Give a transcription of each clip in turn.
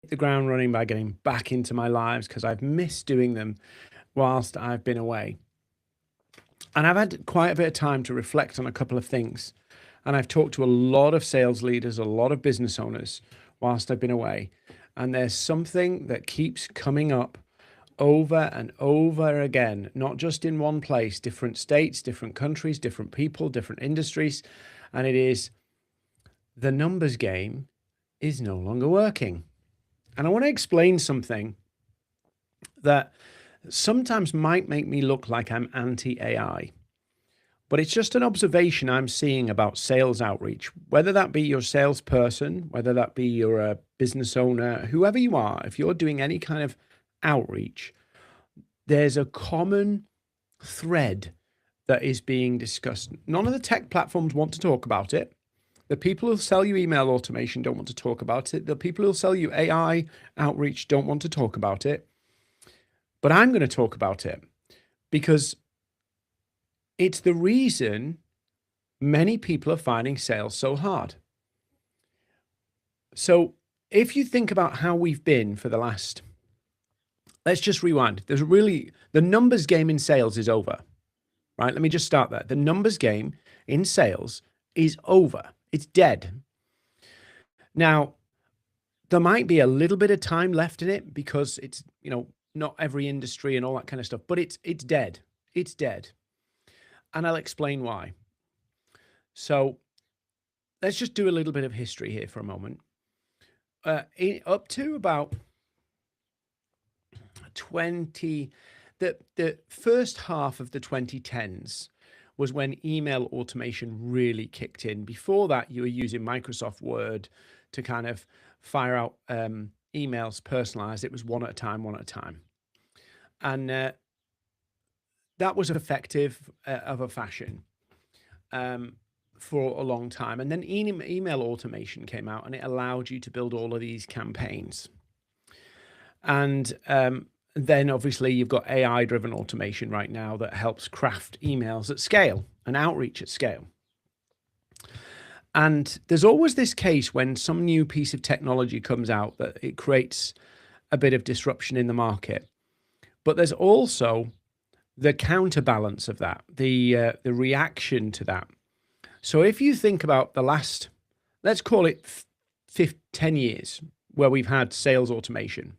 the ground running by getting back into my lives because I've missed doing them whilst I've been away. And I've had quite a bit of time to reflect on a couple of things. And I've talked to a lot of sales leaders, a lot of business owners whilst I've been away. And there's something that keeps coming up over and over again, not just in one place, different states, different countries, different people, different industries. And it is the numbers game is no longer working. And I want to explain something that sometimes might make me look like I'm anti-AI, but it's just an observation I'm seeing about sales outreach, whether that be your salesperson, whether that be you're a business owner, whoever you are, if you're doing any kind of outreach, there's a common thread that is being discussed. None of the tech platforms want to talk about it. The people who sell you email automation don't want to talk about it. The people who sell you AI outreach don't want to talk about it. But I'm going to talk about it because it's the reason many people are finding sales so hard. So if you think about how we've been for the last, let's just rewind. The numbers game in sales is over, right? Let me just start there. The numbers game in sales is over. It's dead. Now, there might be a little bit of time left in it because it's, not every industry and all that kind of stuff, but it's dead. It's dead. And I'll explain why. So let's just do a little bit of history here for a moment. Up to about the first half of the 2010s was when email automation really kicked in. Before that, you were using Microsoft Word to kind of fire out emails personalized. It was one at a time. And that was effective of a fashion for a long time. And then email automation came out and it allowed you to build all of these campaigns. And then obviously you've got AI driven automation right now that helps craft emails at scale and outreach at scale. And there's always this case when some new piece of technology comes out that it creates a bit of disruption in the market. But there's also the counterbalance of that, the reaction to that. So if you think about the last, let's call it 10 years where we've had sales automation.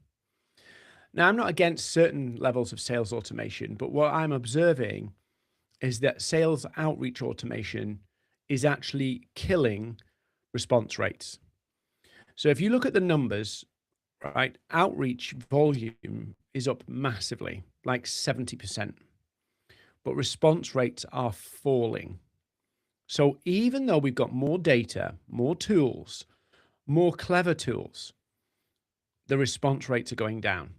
Now, I'm not against certain levels of sales automation, but what I'm observing is that sales outreach automation is actually killing response rates. So if you look at the numbers, right, outreach volume is up massively, like 70%, but response rates are falling. So even though we've got more data, more tools, more clever tools, the response rates are going down.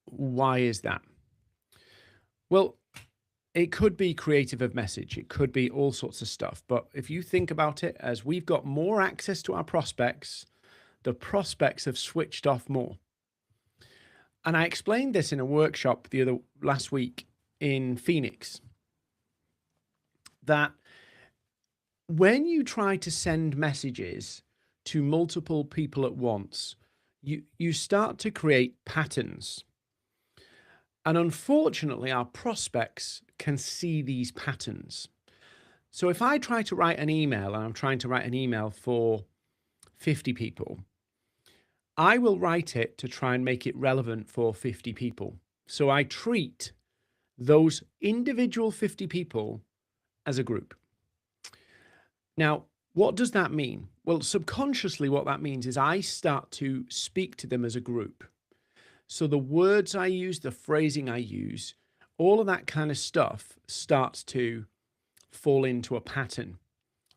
Why is that? Well, it could be creative of message. It could be all sorts of stuff. But if you think about it, as we've got more access to our prospects, the prospects have switched off more. And I explained this in a workshop last week in Phoenix, that when you try to send messages to multiple people at once, you start to create patterns. And unfortunately, our prospects can see these patterns. So if I try to write an email, and I'm trying to write an email for 50 people, I will write it to try and make it relevant for 50 people. So I treat those individual 50 people as a group. Now, what does that mean? Well, subconsciously, what that means is I start to speak to them as a group. So the words I use, the phrasing I use, all of that kind of stuff starts to fall into a pattern.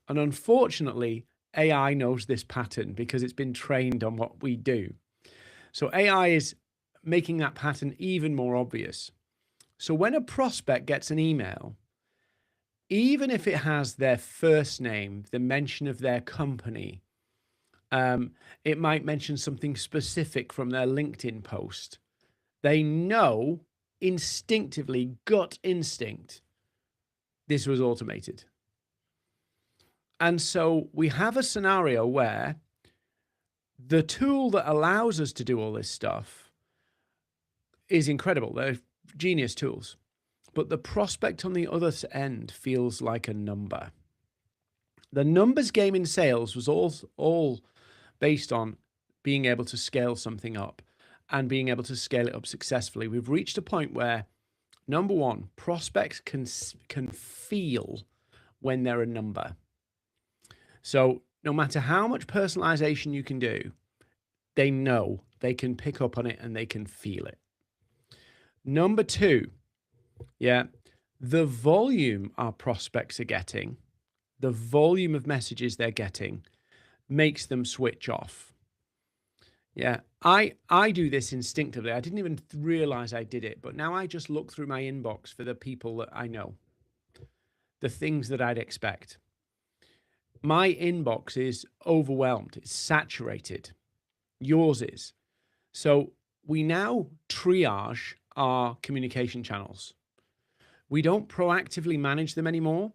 And unfortunately, AI knows this pattern because it's been trained on what we do. So AI is making that pattern even more obvious. So when a prospect gets an email, even if it has their first name, the mention of their company, it might mention something specific from their LinkedIn post, they know instinctively, gut instinct, this was automated. And so we have a scenario where The tool that allows us to do all this stuff is incredible. They're genius tools. But the prospect on the other end feels like a number. The numbers game in sales was all based on being able to scale something up and being able to scale it up successfully. We've reached a point where, number one, prospects can feel when they're a number. So no matter how much personalization you can do, they know, they can pick up on it and they can feel it. Number two, the volume our prospects are getting, the volume of messages they're getting makes them switch off. I do this instinctively. I didn't even realize I did it, but now I just look through my inbox for the people that I know, the things that I'd expect. My inbox is overwhelmed. It's saturated. Yours is. So we now triage our communication channels. We don't proactively manage them anymore.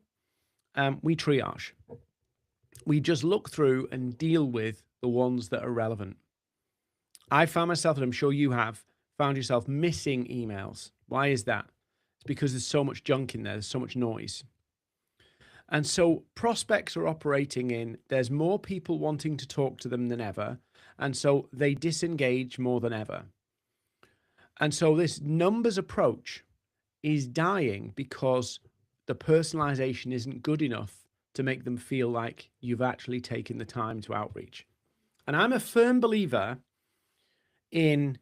We triage. We just look through and deal with the ones that are relevant. I found myself, and I'm sure you have, found yourself missing emails. Why is that? It's because there's so much junk in there. There's so much noise. And so prospects are operating in, there's more people wanting to talk to them than ever. And so they disengage more than ever. And so this numbers approach is dying because the personalization isn't good enough to make them feel like you've actually taken the time to outreach. And I'm a firm believer in,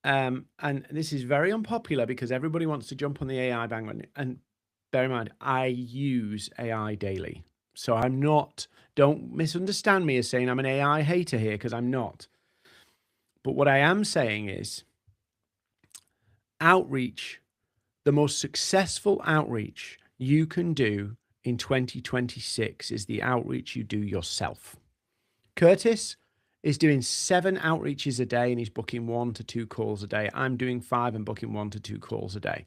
and this is very unpopular because everybody wants to jump on the AI bandwagon. And bear in mind, I use AI daily. So I'm not, don't misunderstand me as saying I'm an AI hater here, because I'm not. But what I am saying is outreach, the most successful outreach you can do in 2026 is the outreach you do yourself. Curtis is doing 7 outreaches a day and he's booking 1 to 2 calls a day. I'm doing 5 and booking 1 to 2 calls a day.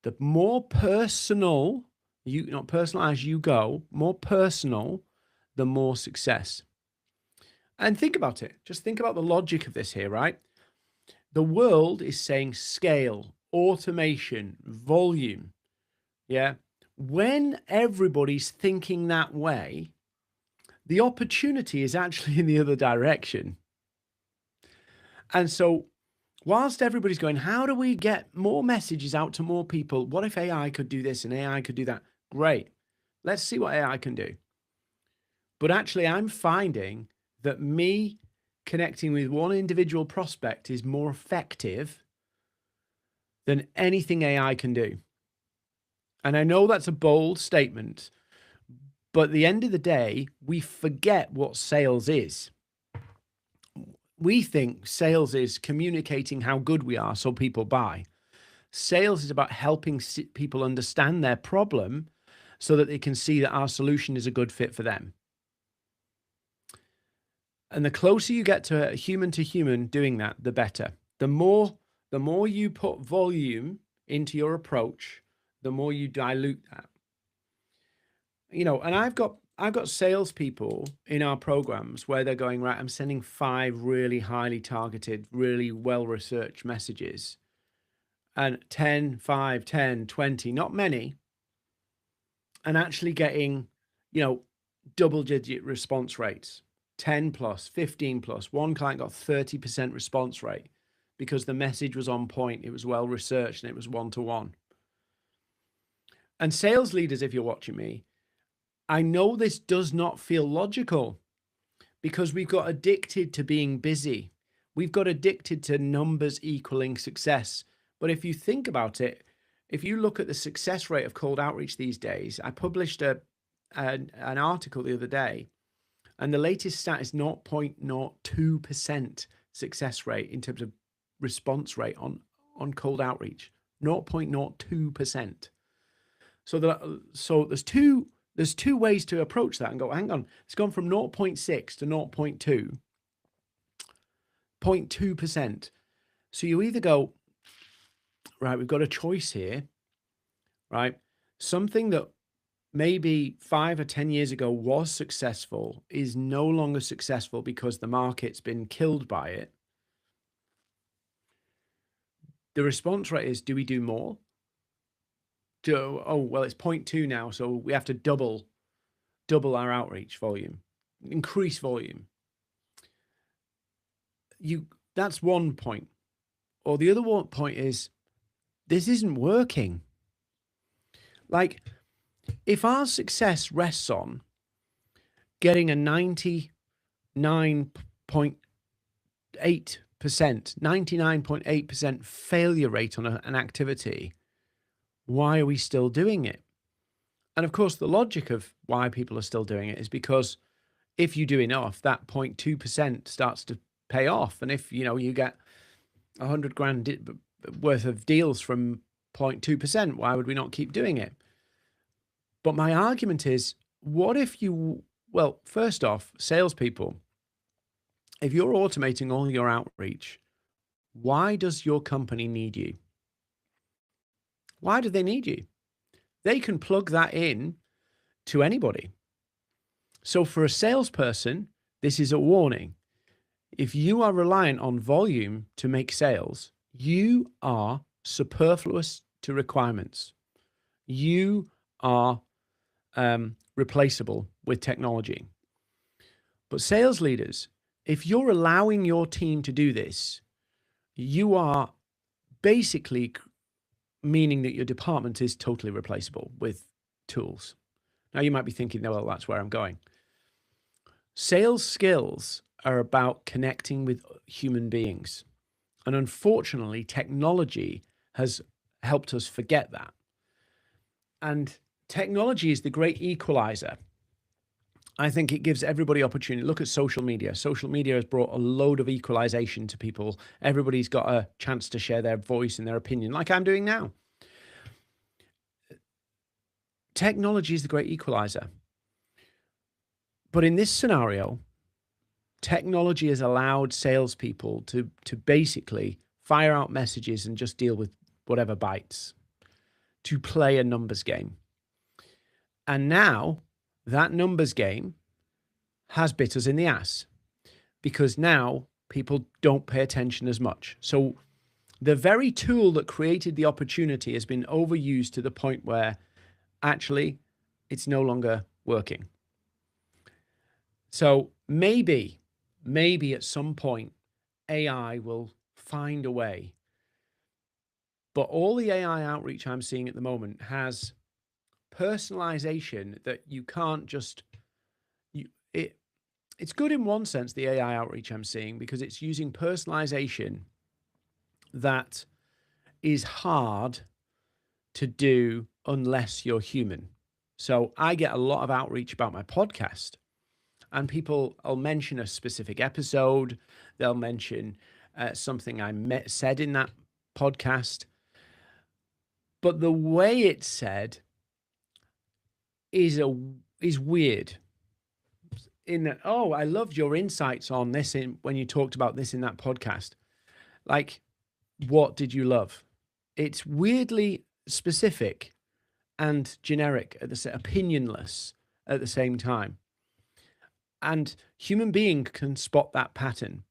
The more personal, not personalized you go, more personal, the more success. And think about it. Just think about the logic of this here, right? The world is saying scale, automation, volume. When everybody's thinking that way, the opportunity is actually in the other direction. And so whilst everybody's going, how do we get more messages out to more people? What if AI could do this and AI could do that? Great. Let's see what AI can do. But actually, I'm finding that me connecting with one individual prospect is more effective than anything AI can do. And I know that's a bold statement, but at the end of the day, we forget what sales is. We think sales is communicating how good we are so people buy. Sales is about helping people understand their problem so that they can see that our solution is a good fit for them. And the closer you get to human doing that, the better. The more you put volume into your approach, the more you dilute that. And I've got salespeople in our programs where they're going, right, I'm sending 5 really highly targeted, really well-researched messages, and 10, 5, 10, 20, not many, and actually getting, double-digit response rates, 10 plus, 15 plus. One client got 30% response rate because the message was on point, it was well-researched, and it was one-to-one. And sales leaders, if you're watching me, I know this does not feel logical because we've got addicted to being busy. We've got addicted to numbers equaling success. But if you think about it, if you look at the success rate of cold outreach these days, I published an article the other day, and the latest stat is 0.02% success rate in terms of response rate on cold outreach. 0.02%. So there's two ways to approach that and go, hang on, it's gone from 0.6 to 0.2, 0.2%. So you either go, right, we've got a choice here, right? Something that maybe 5 or 10 years ago was successful is no longer successful because the market's been killed by it, the response rate is, do we do more? Oh, well, it's 0.2 now, so we have to double our outreach volume, increase volume. That's one point. Or the other one point is, this isn't working. Like, if our success rests on getting a 99.8% failure rate on an activity, why are we still doing it? And of course, the logic of why people are still doing it is because if you do enough, that 0.2% starts to pay off. And if, you get 100 grand worth of deals from 0.2%, why would we not keep doing it? But my argument is, what if well, first off, salespeople, if you're automating all your outreach, why does your company need you? Why do they need you? They can plug that in to anybody. So for a salesperson, this is a warning. If you are reliant on volume to make sales, you are superfluous to requirements. You are replaceable with technology. But sales leaders, if you're allowing your team to do this, you are basically meaning that your department is totally replaceable with tools. Now you might be thinking, well, that's where I'm going. Sales skills are about connecting with human beings. And unfortunately, technology has helped us forget that. And technology is the great equalizer. I think it gives everybody opportunity. Look at social media. Social media has brought a load of equalization to people. Everybody's got a chance to share their voice and their opinion, like I'm doing now. Technology is the great equalizer. But in this scenario, technology has allowed salespeople to basically fire out messages and just deal with whatever bites, to play a numbers game. And now that numbers game has bit us in the ass, because now people don't pay attention as much. So the very tool that created the opportunity has been overused to the point where actually it's no longer working. So maybe at some point AI will find a way. But all the AI outreach I'm seeing at the moment has personalization that you can't just it's good in one sense, the AI outreach I'm seeing, because it's using personalization that is hard to do unless you're human. So I get a lot of outreach about my podcast, and people will mention a specific episode. They'll mention something I said in that podcast. But the way it's said is weird. I loved your insights on this when you talked about this in that podcast. Like, what did you love? It's weirdly specific and generic at opinionless at the same time. And human being can spot that pattern.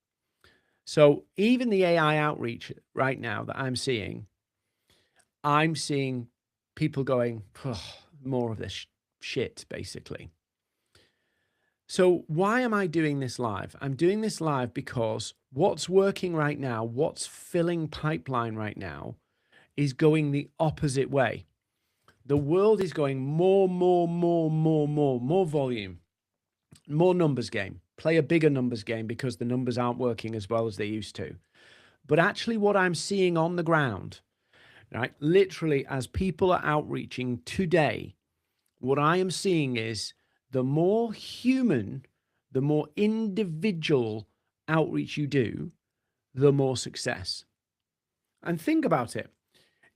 So even the AI outreach right now that I'm seeing people going, more of this shit, basically. So why am I doing this live? I'm doing this live because what's working right now, what's filling pipeline right now, is going the opposite way. The world is going more volume, more numbers game. Play a bigger numbers game because the numbers aren't working as well as they used to. But actually what I'm seeing on the ground, right, literally as people are outreaching today, what I am seeing is the more human, the more individual outreach you do, the more success. And think about it.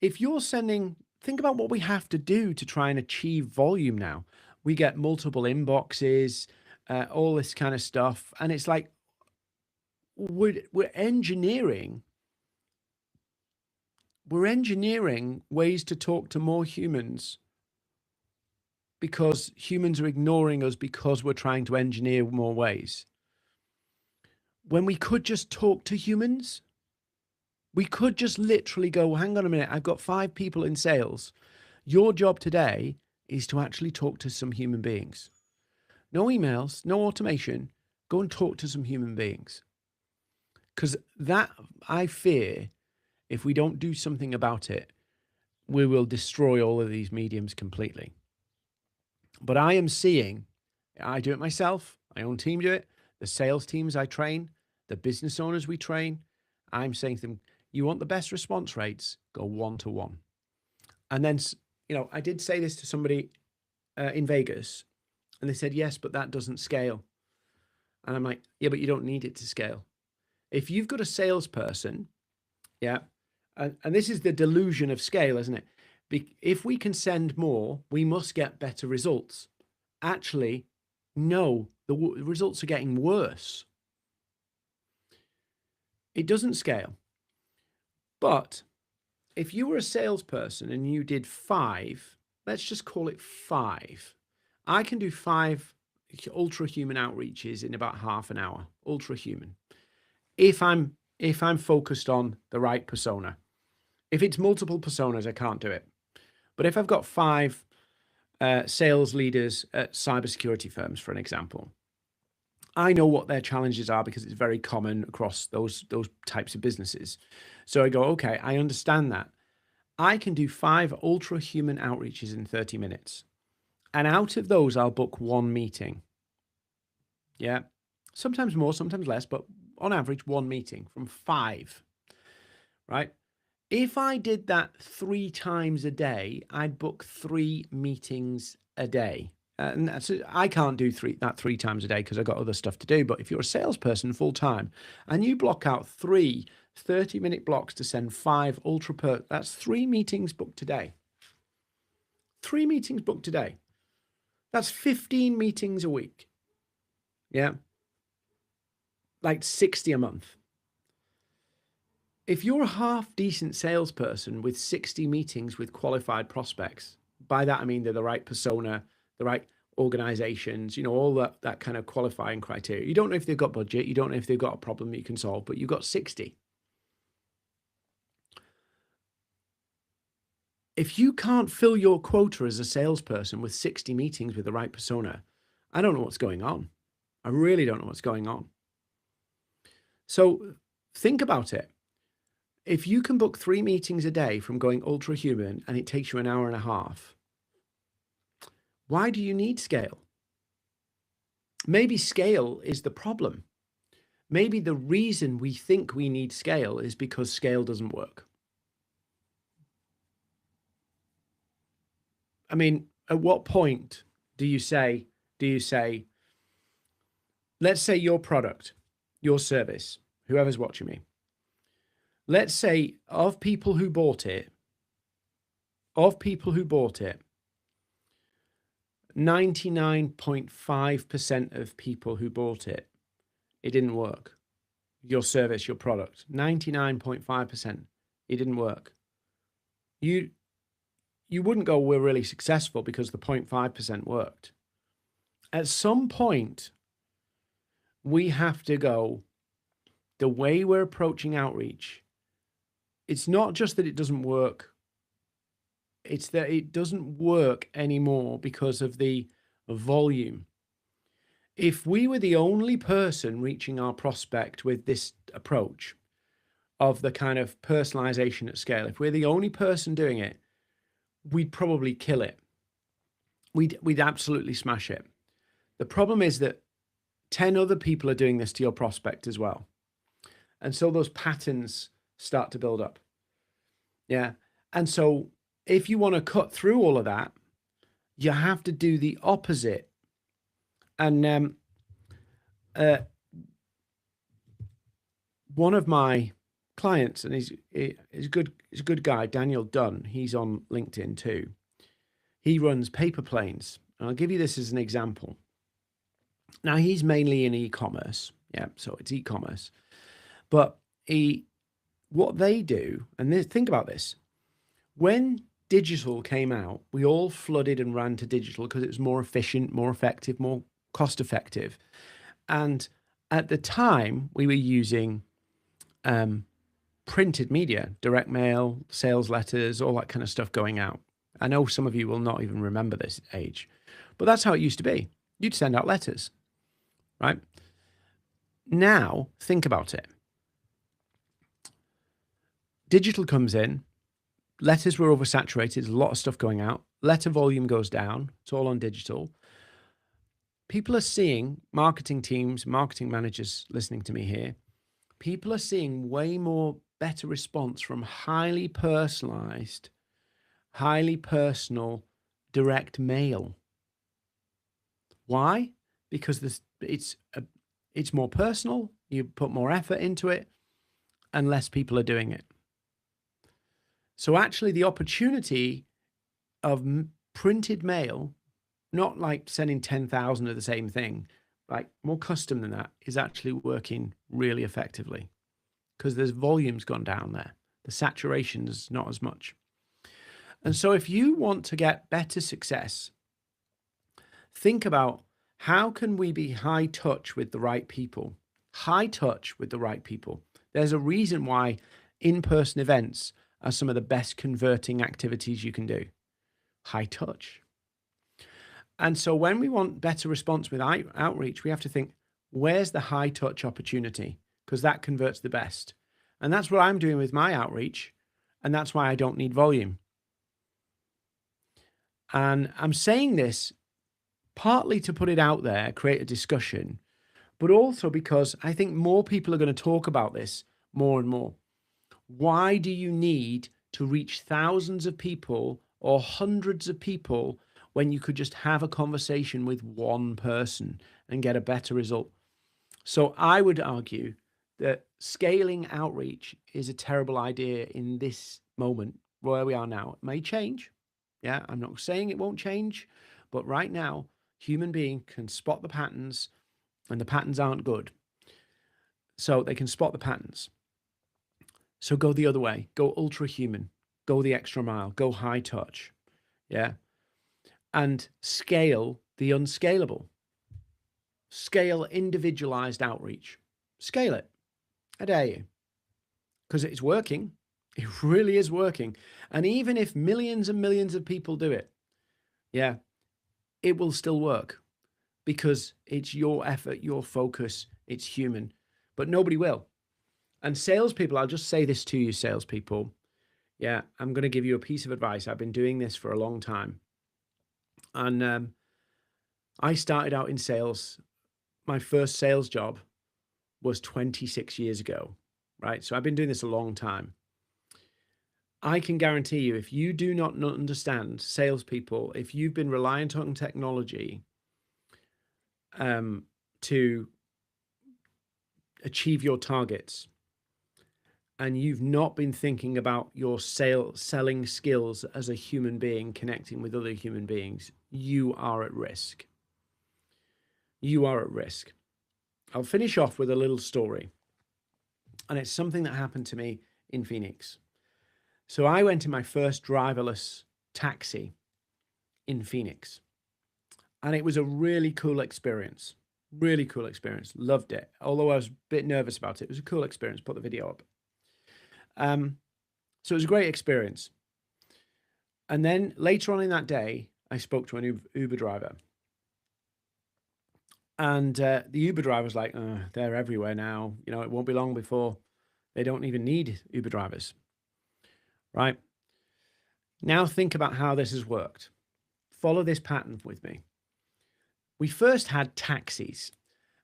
If you're think about what we have to do to try and achieve volume now. We get multiple inboxes, all this kind of stuff. And it's like, we're engineering ways to talk to more humans because humans are ignoring us because we're trying to engineer more ways. When we could just talk to humans, we could just literally go, hang on a minute, I've got 5 people in sales. Your job today is to actually talk to some human beings. No emails, no automation. Go and talk to some human beings. Because that, I fear, if we don't do something about it, we will destroy all of these mediums completely. But I am seeing, I do it myself, my own team do it, the sales teams I train, the business owners we train, I'm saying to them, you want the best response rates, go 1-to-1. And then, I did say this to somebody in Vegas, and they said, yes, but that doesn't scale. And I'm like, yeah, but you don't need it to scale. If you've got a salesperson, yeah, and this is the delusion of scale, isn't it? If we can send more, we must get better results. Actually, no, the results are getting worse. It doesn't scale. But if you were a salesperson and you did 5, let's just call it 5. I can do 5 ultra human outreaches in about half an hour, ultra human. If I'm focused on the right persona. If it's multiple personas, I can't do it. But if I've got 5 sales leaders at cybersecurity firms, for an example, I know what their challenges are because it's very common across those types of businesses. So I go, okay, I understand that. I can do 5 ultra human outreaches in 30 minutes. And out of those, I'll book 1 meeting. Yeah. Sometimes more, sometimes less, but on average, 1 meeting from 5, right? If I did that 3 times a day, I'd book 3 meetings a day. And I can't do that 3 times a day because I've got other stuff to do. But if you're a salesperson full time and you block out 3 30-minute blocks to send 5 that's 3 meetings booked a day. 3 meetings booked a day. That's 15 meetings a week. Yeah. Like 60 a month. If you're a half decent salesperson with 60 meetings with qualified prospects, by that I mean they're the right persona, the right organizations, all that kind of qualifying criteria. You don't know if they've got budget, you don't know if they've got a problem that you can solve, but you've got 60. If you can't fill your quota as a salesperson with 60 meetings with the right persona, I don't know what's going on. I really don't know what's going on. So think about it. If you can book 3 meetings a day from going ultra human and it takes you an hour and a half, why do you need scale? Maybe scale is the problem. Maybe the reason we think we need scale is because scale doesn't work. I mean, at what point do you say, let's say your product, your service, whoever's watching me, let's say of people who bought it, 99.5% of people who bought it, it didn't work. Your service, your product, 99.5%, it didn't work. You wouldn't go, we're really successful because the 0.5% worked. At some point, we have to go, the way we're approaching outreach, it's not just that it doesn't work. It's that it doesn't work anymore because of the volume. If we were the only person reaching our prospect with this approach of the kind of personalization at scale, if we're the only person doing it, we'd probably kill it. We'd absolutely smash it. The problem is that 10 other people are doing this to your prospect as well. And so those patterns start to build up. Yeah. And so if you want to cut through all of that, you have to do the opposite. And one of my clients, and he's a good guy, Daniel Dunn, he's on LinkedIn too. He runs Paper Planes. And I'll give you this as an example. Now, he's mainly in e-commerce. Yeah, so it's e-commerce. But what they do, and think about this, when digital came out, we all flooded and ran to digital because it was more efficient, more effective, more cost effective. And at the time, we were using printed media, direct mail, sales letters, all that kind of stuff going out. I know some of you will not even remember this age, but that's how it used to be. You'd send out letters, right? Now, think about it. Digital comes in, letters were oversaturated, there's a lot of stuff going out, letter volume goes down, it's all on digital. People are seeing, marketing teams, marketing managers listening to me here, people are seeing way more better response from highly personalized, highly personal direct mail. Why? Because it's more personal, you put more effort into it, and less people are doing it. So actually the opportunity of printed mail, not like sending 10,000 of the same thing, like more custom than that, is actually working really effectively because there's volume's gone down there. The saturation's not as much. And so if you want to get better success, think about how can we be high touch with the right people? High touch with the right people. There's a reason why in-person events are some of the best converting activities you can do. High touch. And so when we want better response with outreach, we have to think, where's the high touch opportunity? Because that converts the best. And that's what I'm doing with my outreach. And that's why I don't need volume. And I'm saying this partly to put it out there, create a discussion, but also because I think more people are going to talk about this more and more. Why do you need to reach thousands of people or hundreds of people when you could just have a conversation with one person and get a better result? So I would argue that scaling outreach is a terrible idea in this moment where we are now. It may change. Yeah, I'm not saying it won't change, but right now, human being can spot the patterns and the patterns aren't good. So they can spot the patterns. So go the other way, go ultra human, go the extra mile, go high touch. Yeah. And scale the unscalable. Scale individualized outreach. Scale it. I dare you. Because it's working. It really is working. And even if millions and millions of people do it, yeah, it will still work because it's your effort, your focus, it's human, but nobody will. And salespeople, I'll just say this to you, salespeople. Yeah, I'm going to give you a piece of advice. I've been doing this for a long time. And I started out in sales. My first sales job was 26 years ago, right? So I've been doing this a long time. I can guarantee you, if you do not understand salespeople, if you've been reliant on technology to achieve your targets, and you've not been thinking about your selling skills as a human being, connecting with other human beings, you are at risk. You are at risk. I'll finish off with a little story. And it's something that happened to me in Phoenix. So I went in my first driverless taxi in Phoenix. And it was a really cool experience. Really cool experience. Loved it. Although I was a bit nervous about it. It was a cool experience. Put the video up. So it was a great experience. And then later on in that day, I spoke to an Uber driver. And the Uber driver was like, they're everywhere now. You know, it won't be long before they don't even need Uber drivers. Right? Now think about how this has worked. Follow this pattern with me. We first had taxis.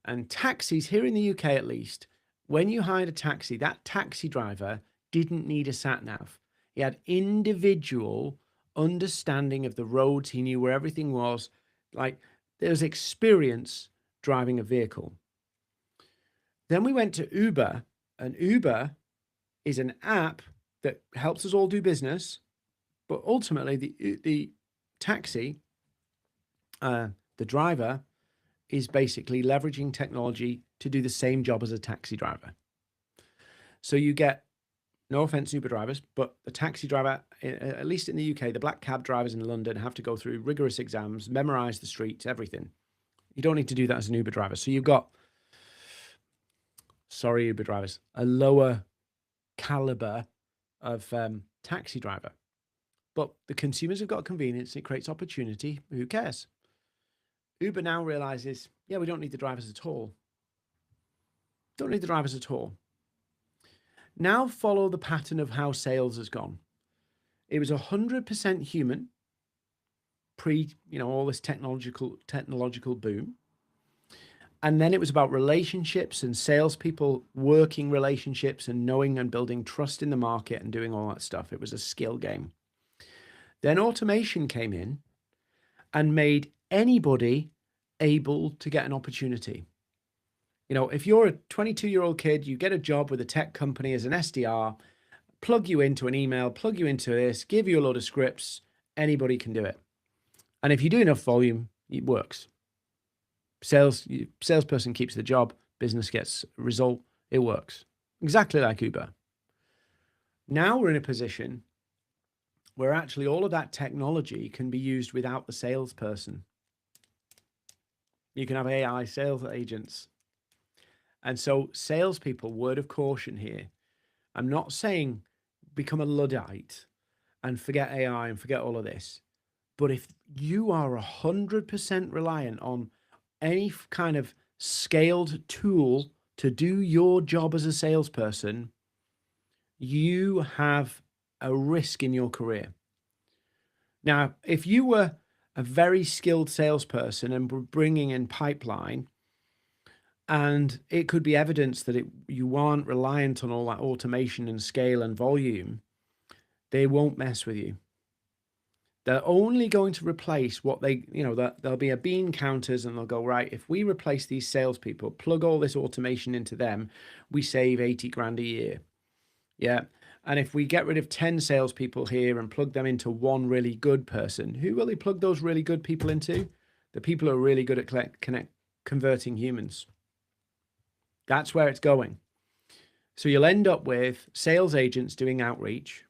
And taxis, here in the UK at least, when you hired a taxi, that taxi driver didn't need a sat-nav. He had individual understanding of the roads. He knew where everything was. Like, there was experience driving a vehicle. Then we went to Uber, and Uber is an app that helps us all do business, but ultimately the taxi, the driver is basically leveraging technology to do the same job as a taxi driver. So you get No offense, Uber drivers, but the taxi driver, at least in the UK, the black cab drivers in London have to go through rigorous exams, memorize the streets, everything. You don't need to do that as an Uber driver. So you've got, sorry, Uber drivers, a lower caliber of taxi driver. But the consumers have got convenience. It creates opportunity. Who cares? Uber now realizes, yeah, we don't need the drivers at all. Don't need the drivers at all. Now follow the pattern of how sales has gone. It was 100% human pre, all this technological boom. And then it was about relationships and salespeople working relationships and knowing and building trust in the market and doing all that stuff. It was a skill game. Then automation came in and made anybody able to get an opportunity. If you're a 22-year-old kid, you get a job with a tech company as an SDR, plug you into an email, plug you into this, give you a load of scripts, anybody can do it. And if you do enough volume, it works. Salesperson keeps the job, business gets a result, it works. Exactly like Uber. Now we're in a position where actually all of that technology can be used without the salesperson. You can have AI sales agents. And so salespeople, word of caution here. I'm not saying become a Luddite and forget AI and forget all of this. But if you are 100% reliant on any kind of scaled tool to do your job as a salesperson, you have a risk in your career. Now, if you were a very skilled salesperson and were bringing in pipeline, and it could be evidence that you aren't reliant on all that automation and scale and volume, they won't mess with you. They're only going to replace what there'll be a bean counters and they'll go, right, if we replace these salespeople, plug all this automation into them, we save 80 grand a year. Yeah. And if we get rid of 10 salespeople here and plug them into one really good person, who will they plug those really good people into? The people who are really good at converting humans. That's where it's going. So you'll end up with sales agents doing outreach,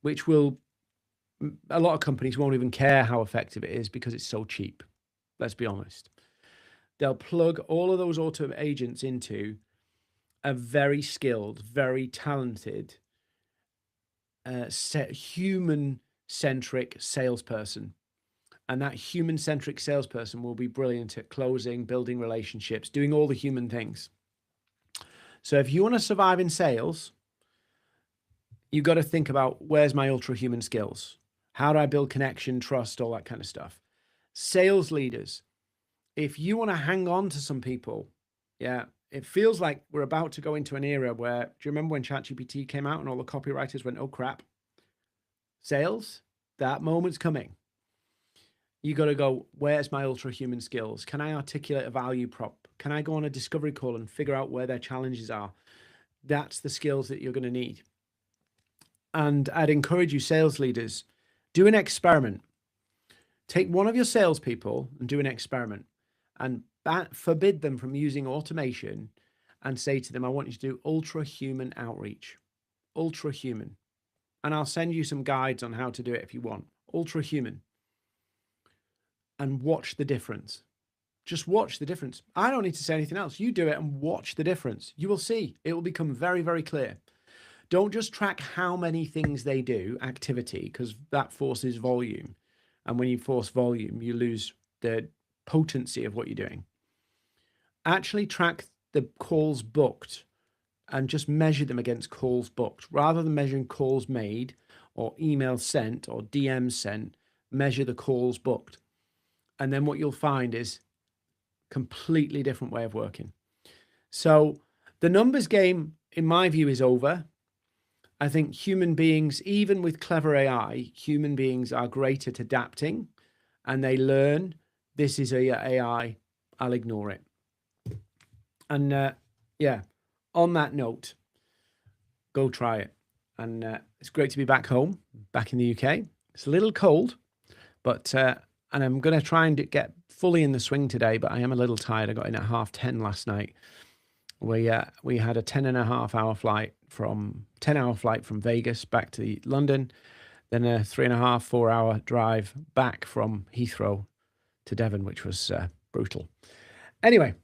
which a lot of companies won't even care how effective it is because it's so cheap. Let's be honest. They'll plug all of those auto agents into a very skilled, very talented, human-centric salesperson. And that human-centric salesperson will be brilliant at closing, building relationships, doing all the human things. So if you want to survive in sales, you've got to think about, where's my ultra-human skills? How do I build connection, trust, all that kind of stuff? Sales leaders, if you want to hang on to some people, yeah, it feels like we're about to go into an era where, do you remember when ChatGPT came out and all the copywriters went, oh crap? Sales, that moment's coming. You got to go, where's my ultra-human skills? Can I articulate a value prop? Can I go on a discovery call and figure out where their challenges are? That's the skills that you're going to need. And I'd encourage you, sales leaders, do an experiment. Take one of your salespeople and do an experiment and forbid them from using automation and say to them, I want you to do ultra-human outreach. Ultra-human. And I'll send you some guides on how to do it if you want. Ultra-human. And watch the difference. Just watch the difference. I don't need to say anything else. You do it and watch the difference. You will see. It will become very, very clear. Don't just track how many things they do, activity, because that forces volume. And when you force volume, you lose the potency of what you're doing. Actually track the calls booked and just measure them against calls booked. Rather than measuring calls made or emails sent or DMs sent, measure the calls booked. And then what you'll find is completely different way of working. So the numbers game, in my view, is over. I think human beings, even with clever AI, human beings are great at adapting and they learn this is a AI, I'll ignore it. And yeah, on that note, go try it. And it's great to be back home, back in the UK. It's a little cold, but and I'm going to try and get fully in the swing today, but I am a little tired. I got in at 10:30 last night. We had a 10.5 hour flight from 10-hour flight from Vegas back to London, then a 3.5, 4 hour drive back from Heathrow to Devon, which was brutal. Anyway,